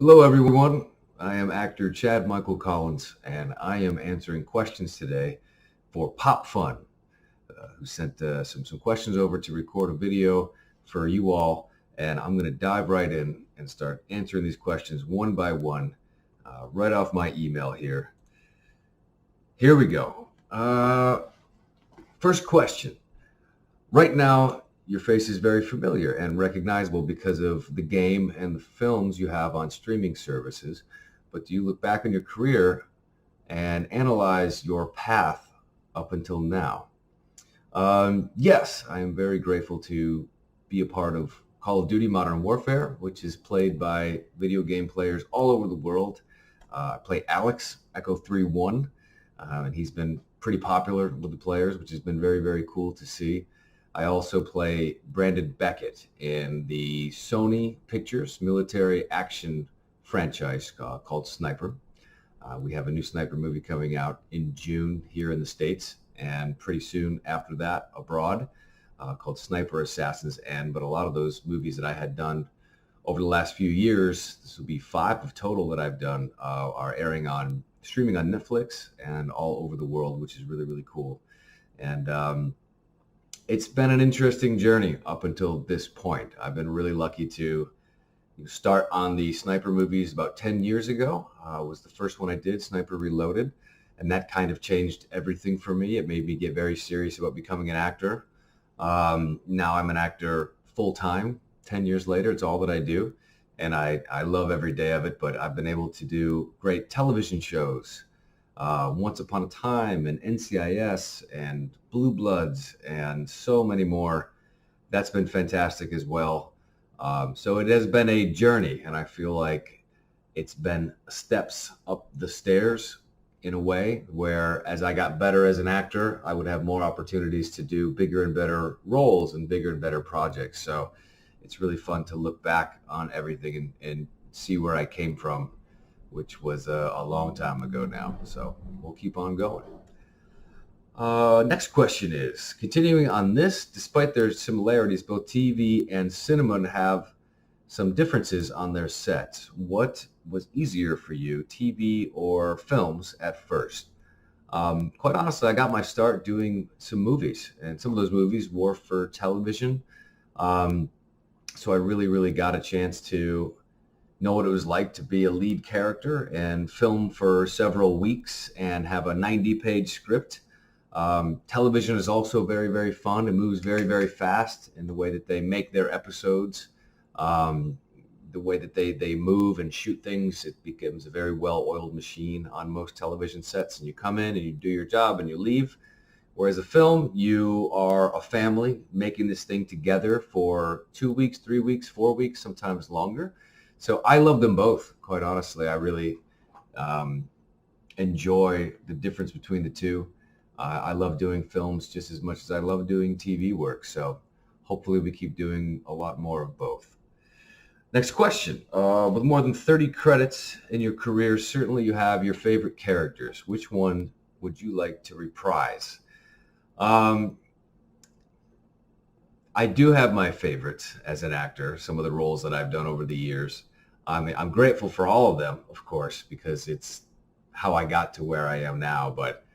Hello, everyone. I am actor Chad Michael Collins, and I am answering questions today for Pop Fun, who sent some questions over to record a video for you all. And I'm going to dive right in and start answering these questions one by one, right off my email here. Here we go. First question. Right now, your face is very familiar and recognizable because of the game and the films you have on streaming services. But do you look back on your career and analyze your path up until now? Yes, I am very grateful to be a part of Call of Duty Modern Warfare, which is played by video game players all over the world. I play Alex, Echo 3-1, and he's been pretty popular with the players, which has been very, very cool to see. I also play Brandon Beckett in the Sony Pictures military action franchise called Sniper. We have a new Sniper movie coming out in June here in the States, and pretty soon after that abroad, called Sniper Assassins. But a lot of those movies that I had done over the last few years, this will be 5 of total that I've done, are streaming on Netflix and all over the world, which is really, really cool. And it's been an interesting journey up until this point. I've been really lucky to start on the Sniper movies about 10 years ago. Was the first one I did, Sniper Reloaded, and that kind of changed everything for me. It made me get very serious about becoming an actor. Now I'm an actor full-time. 10 years later, it's all that I do, and I love every day of it. But I've been able to do great television shows, Once Upon a Time and NCIS and Blue Bloods and so many more. That's been fantastic as well. So it has been a journey, and I feel like it's been steps up the stairs in a way where as I got better as an actor, I would have more opportunities to do bigger and better roles and bigger and better projects. So it's really fun to look back on everything and see where I came from, which was a long time ago now. So we'll keep on going. Next question is, continuing on this, despite their similarities, both TV and cinema have some differences on their sets. What was easier for you, TV or films at first? Quite honestly, I got my start doing some movies, and some of those movies were for television. So I really, really got a chance to know what it was like to be a lead character and film for several weeks and have a 90-page script. Television is also very, very fun. It moves very, very fast in the way that they make their episodes, the way that they move and shoot things. It becomes a very well-oiled machine on most television sets, and you come in and you do your job and you leave. Whereas a film, you are a family making this thing together for 2 weeks, 3 weeks, 4 weeks, sometimes longer. So I love them both, quite honestly. I really enjoy the difference between the two. I love doing films just as much as I love doing TV work. So hopefully we keep doing a lot more of both. Next question. With more than 30 credits in your career, certainly you have your favorite characters. Which one would you like to reprise? I do have my favorites as an actor, some of the roles that I've done over the years. I'm grateful for all of them, of course, because it's how I got to where I am now. But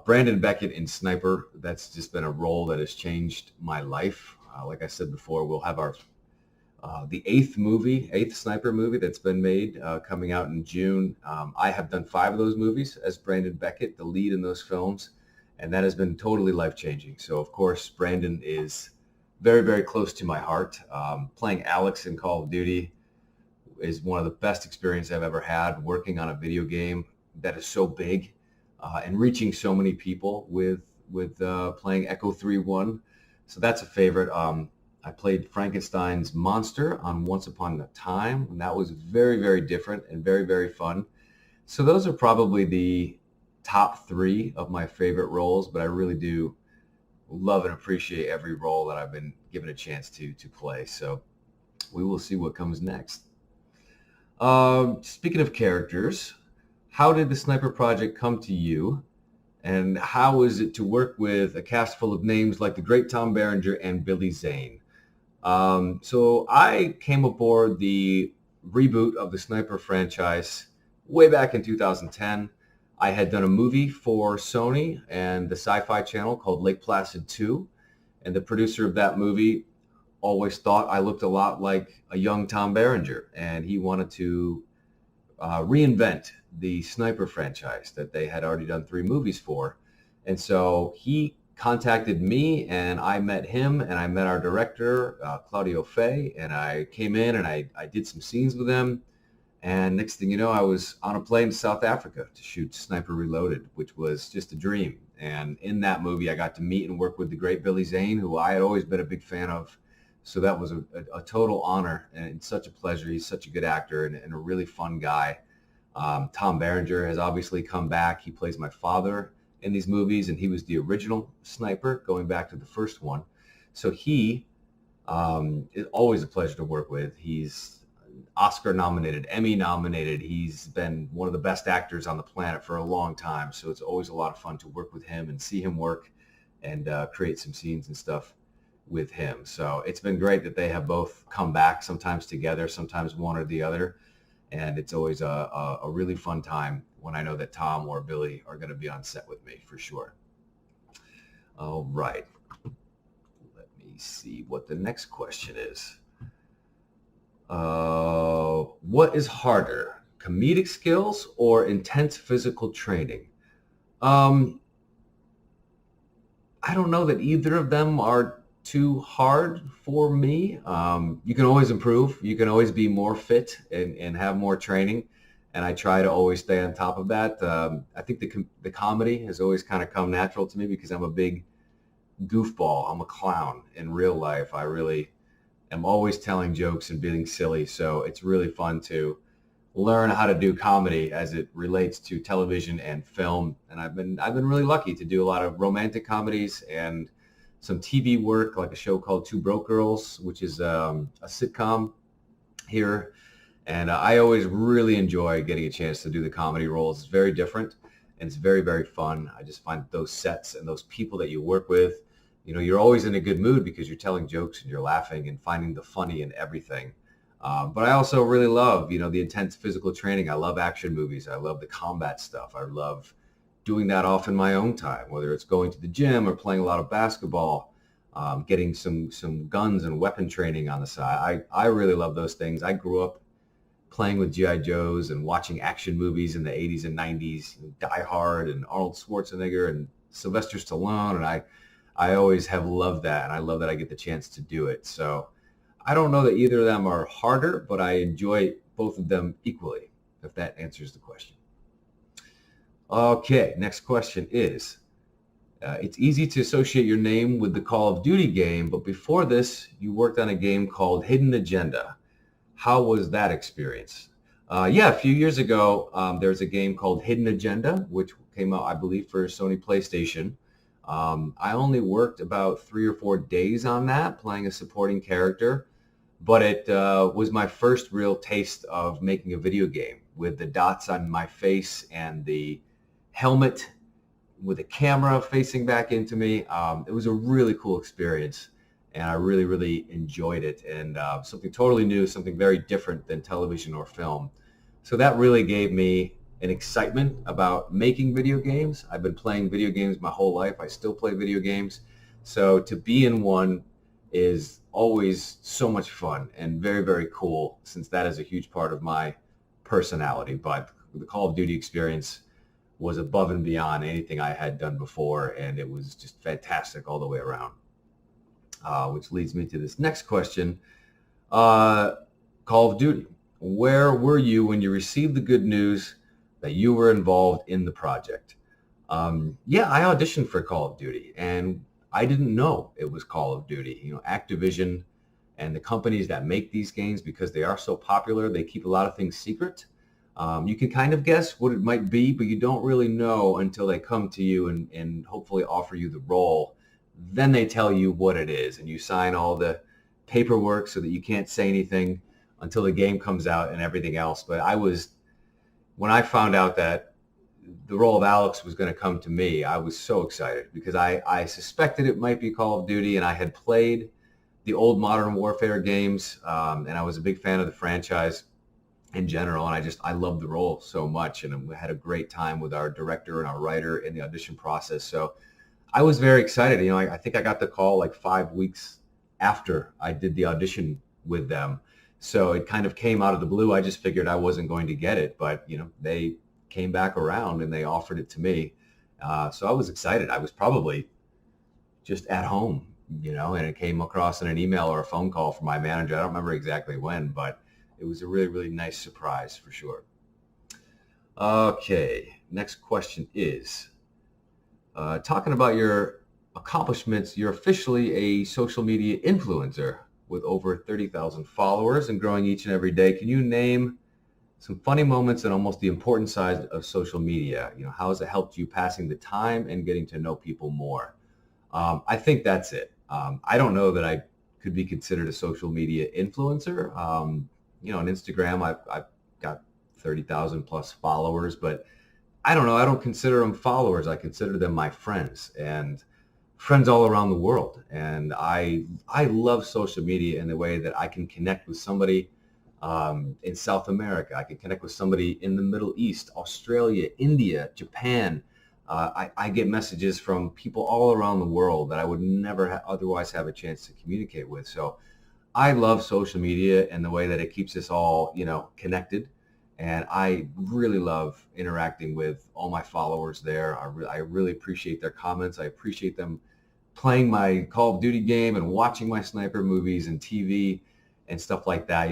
Brandon Beckett in Sniper, that's just been a role that has changed my life. Like I said before, we'll have the 8th Sniper movie that's been made coming out in June. I have done 5 of those movies as Brandon Beckett, the lead in those films, and that has been totally life-changing. So, of course, Brandon is very, very close to my heart. Playing Alex in Call of Duty is one of the best experiences I've ever had, working on a video game that is so big and reaching so many people with playing Echo 3-1. So that's a favorite. I played Frankenstein's monster on Once Upon a Time, and that was very, very different and very, very fun. So those are probably the top 3 of my favorite roles, but I really do love and appreciate every role that I've been given a chance to play. So we will see what comes next. Speaking of characters, how did the Sniper Project come to you? And how is it to work with a cast full of names like the great Tom Berenger and Billy Zane? So I came aboard the reboot of the Sniper franchise way back in 2010. I had done a movie for Sony and the Sci-Fi Channel called Lake Placid 2, and the producer of that movie always thought I looked a lot like a young Tom Berenger, and he wanted to reinvent the Sniper franchise that they had already done 3 movies for. And so he contacted me, and I met him, and I met our director, Claudio Fay, and I came in and I did some scenes with him. And next thing you know, I was on a plane to South Africa to shoot Sniper Reloaded, which was just a dream. And in that movie, I got to meet and work with the great Billy Zane, who I had always been a big fan of. So that was a total honor and such a pleasure. He's such a good actor and a really fun guy. Tom Berenger has obviously come back. He plays my father in these movies, and he was the original Sniper going back to the first one. So he is always a pleasure to work with. He's Oscar nominated, Emmy nominated. He's been one of the best actors on the planet for a long time. So it's always a lot of fun to work with him and see him work and create some scenes and stuff with him. So it's been great that they have both come back, sometimes together, sometimes one or the other. And it's always a really fun time when I know that Tom or Billy are going to be on set with me for sure. All right. Let me see what the next question is. What is harder, comedic skills or intense physical training? I don't know that either of them are too hard for me. You can always improve. You can always be more fit and have more training. And I try to always stay on top of that. I think the comedy has always kind of come natural to me because I'm a big goofball. I'm a clown in real life. I really am always telling jokes and being silly. So it's really fun to learn how to do comedy as it relates to television and film. And I've been really lucky to do a lot of romantic comedies and some TV work, like a show called Two Broke Girls, which is a sitcom here. And I always really enjoy getting a chance to do the comedy roles. It's very different and it's very, very fun. I just find those sets and those people that you work with, you know, you're always in a good mood because you're telling jokes and you're laughing and finding the funny in everything. But I also really love, you know, the intense physical training. I love action movies. I love the combat stuff. I love doing that off in my own time, whether it's going to the gym or playing a lot of basketball, getting some guns and weapon training on the side. I really love those things. I grew up playing with G.I. Joes and watching action movies in the 80s and 90s, Die Hard and Arnold Schwarzenegger and Sylvester Stallone. And I always have loved that. And I love that I get the chance to do it. So I don't know that either of them are harder, but I enjoy both of them equally, if that answers the question. Okay, next question is, it's easy to associate your name with the Call of Duty game, but before this, you worked on a game called Hidden Agenda. How was that experience? Yeah, a few years ago, there's a game called Hidden Agenda, which came out, I believe, for Sony PlayStation. I only worked about 3 or 4 days on that, playing a supporting character, but it was my first real taste of making a video game with the dots on my face and the helmet with a camera facing back into me. It was a really cool experience, and I really, really enjoyed it, and something totally new, something very different than television or film. So that really gave me an excitement about making video games. I've been playing video games my whole life. I still play video games. So to be in one is always so much fun and very, very cool, since that is a huge part of my personality. But the Call of Duty experience was above and beyond anything I had done before, and it was just fantastic all the way around. Which leads me to this next question. Call of Duty. Where were you when you received the good news that you were involved in the project? Yeah, I auditioned for Call of Duty, and I didn't know it was Call of Duty. You know, Activision and the companies that make these games, because they are so popular, they keep a lot of things secret. You can kind of guess what it might be, but you don't really know until they come to you and hopefully offer you the role. Then they tell you what it is, and you sign all the paperwork so that you can't say anything until the game comes out and everything else. But when I found out that the role of Alex was going to come to me, I was so excited because I suspected it might be Call of Duty, and I had played the old Modern Warfare games, and I was a big fan of the franchise. in general. And I loved the role so much. And we had a great time with our director and our writer in the audition process. So I was very excited. I think I got the call like 5 weeks after I did the audition with them. So it kind of came out of the blue. I just figured I wasn't going to get it, but they came back around and they offered it to me. So I was excited. I was probably just at home, and it came across in an email or a phone call from my manager. I don't remember exactly when, but it was a really, really nice surprise for sure. Okay, next question is, talking about your accomplishments, you're officially a social media influencer with over 30,000 followers and growing each and every day. Can you name some funny moments and almost the important side of social media? How has it helped you passing the time and getting to know people more? I think that's it. I don't know that I could be considered a social media influencer. On Instagram, I've got 30,000 plus followers, but I don't know. I don't consider them followers. I consider them my friends and friends all around the world. And I love social media in the way that I can connect with somebody in South America. I can connect with somebody in the Middle East, Australia, India, Japan. I get messages from people all around the world that I would never otherwise have a chance to communicate with. So I love social media and the way that it keeps us all, connected. And I really love interacting with all my followers there. I really appreciate their comments. I appreciate them playing my Call of Duty game and watching my sniper movies and TV and stuff like that.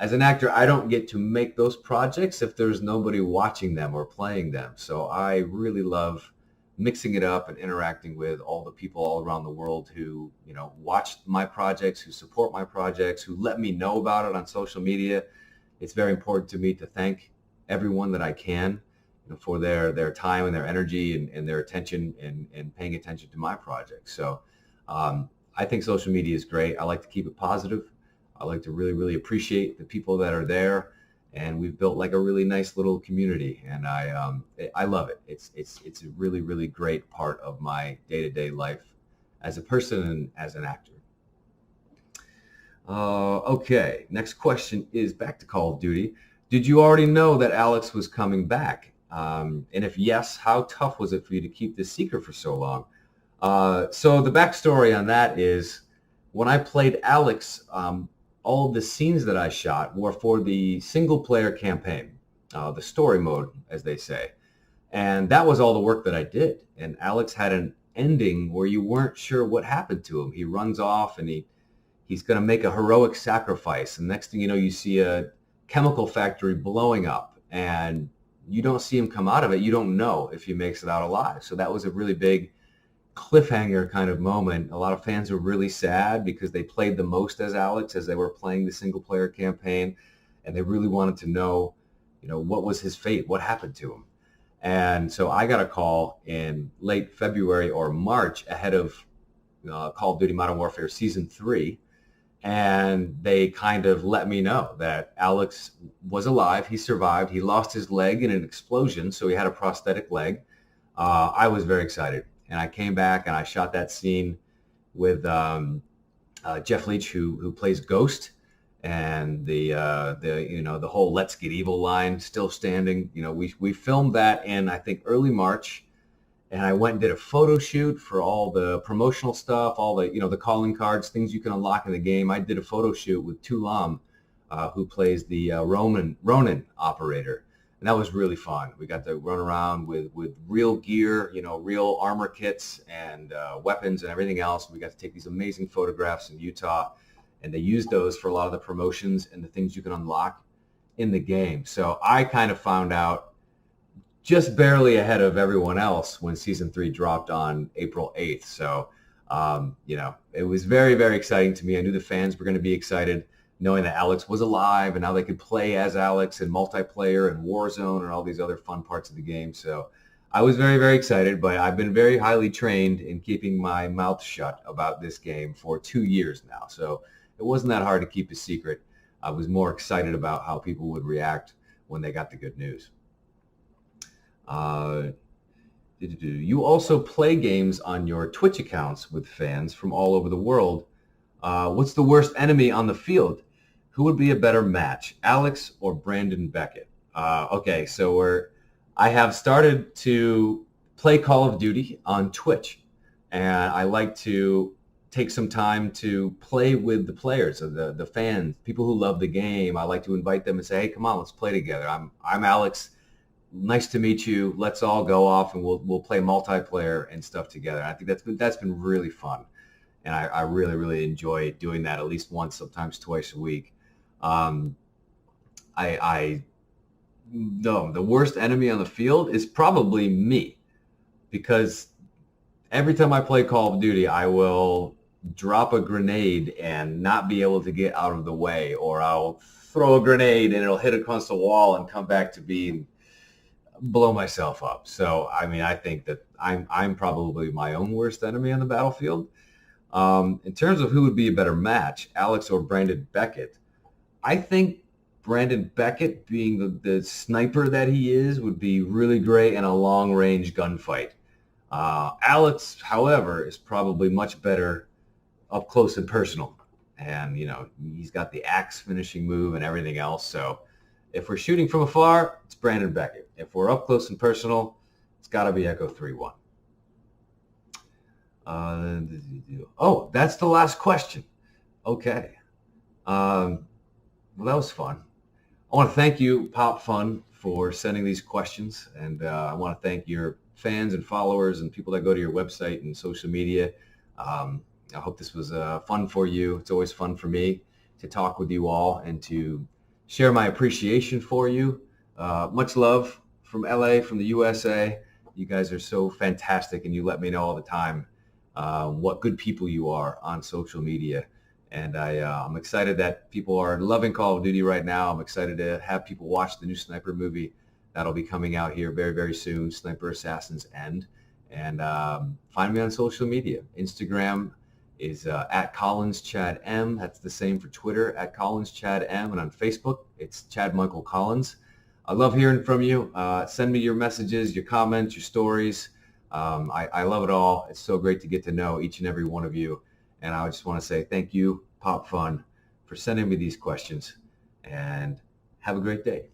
As an actor, I don't get to make those projects if there's nobody watching them or playing them. So I really love mixing it up and interacting with all the people all around the world who, watch my projects, who support my projects, who let me know about it on social media. It's very important to me to thank everyone that I can, for their time and their energy and their attention and paying attention to my projects. So I think social media is great. I like to keep it positive. I like to really, really appreciate the people that are there, and we've built like a really nice little community, and I love it. It's a really, really great part of my day-to-day life as a person and as an actor. Okay, next question is back to Call of Duty. Did you already know that Alex was coming back? And if yes, how tough was it for you to keep this secret for so long? So the backstory on that is when I played Alex, all of the scenes that I shot were for the single player campaign, the story mode, as they say. And that was all the work that I did. And Alex had an ending where you weren't sure what happened to him. He runs off and he's going to make a heroic sacrifice. And next thing you know, you see a chemical factory blowing up and you don't see him come out of it. You don't know if he makes it out alive. So that was a really big cliffhanger kind of moment. A lot of fans were really sad because they played the most as Alex as they were playing the single player campaign. And they really wanted to know, what was his fate? What happened to him? And so I got a call in late February or March ahead of Call of Duty Modern Warfare Season 3. And they kind of let me know that Alex was alive. He survived. He lost his leg in an explosion, so he had a prosthetic leg. I was very excited. And I came back and I shot that scene with Jeff Leach, who plays Ghost, and the whole "Let's Get Evil" line still standing. We filmed that in I think early March. And I went and did a photo shoot for all the promotional stuff, all the, the calling cards, things you can unlock in the game. I did a photo shoot with Tulam, who plays the Ronin operator. And that was really fun. We got to run around with real gear, real armor kits and weapons and everything else. We got to take these amazing photographs in Utah. And they used those for a lot of the promotions and the things you can unlock in the game. So I kind of found out just barely ahead of everyone else when Season 3 dropped on April 8th. So, it was very, very exciting to me. I knew the fans were going to be excited knowing that Alex was alive and now they could play as Alex in multiplayer and Warzone and all these other fun parts of the game. So I was very, very excited, but I've been very highly trained in keeping my mouth shut about this game for 2 years now. So it wasn't that hard to keep a secret. I was more excited about how people would react when they got the good news. You also play games on your Twitch accounts with fans from all over the world. What's the worst enemy on the field? Who would be a better match, Alex or Brandon Beckett? Okay, so I have started to play Call of Duty on Twitch, and I like to take some time to play with the players, or the fans, people who love the game. I like to invite them and say, hey, come on, let's play together. I'm Alex. Nice to meet you. Let's all go off and we'll play multiplayer and stuff together. And I think that's been really fun, and I really, really enjoy doing that at least once, sometimes twice a week. The worst enemy on the field is probably me, because every time I play Call of Duty, I will drop a grenade and not be able to get out of the way, or I'll throw a grenade and it'll hit across the wall and come back to being blow myself up. So, I mean, I think that I'm probably my own worst enemy on the battlefield. In terms of who would be a better match, Alex or Brandon Beckett, I think Brandon Beckett, being the sniper that he is, would be really great in a long-range gunfight. Alex, however, is probably much better up close and personal. And, he's got the axe finishing move and everything else. So if we're shooting from afar, it's Brandon Beckett. If we're up close and personal, it's got to be Echo 3-1. Oh, that's the last question. Okay. Well, that was fun. I want to thank you, Pop Fun, for sending these questions. And I want to thank your fans and followers and people that go to your website and social media. I hope this was fun for you. It's always fun for me to talk with you all and to share my appreciation for you. Much love from LA, from the USA. You guys are so fantastic, and you let me know all the time what good people you are on social media. And I'm excited that people are loving Call of Duty right now. I'm excited to have people watch the new Sniper movie that'll be coming out here very, very soon, Sniper Assassin's End. And find me on social media. Instagram is at CollinsChadM. That's the same for Twitter, at CollinsChadM. And on Facebook, it's Chad Michael Collins. I love hearing from you. Send me your messages, your comments, your stories. I love it all. It's so great to get to know each and every one of you. And I just want to say thank you, Pop Fun, for sending me these questions. And have a great day.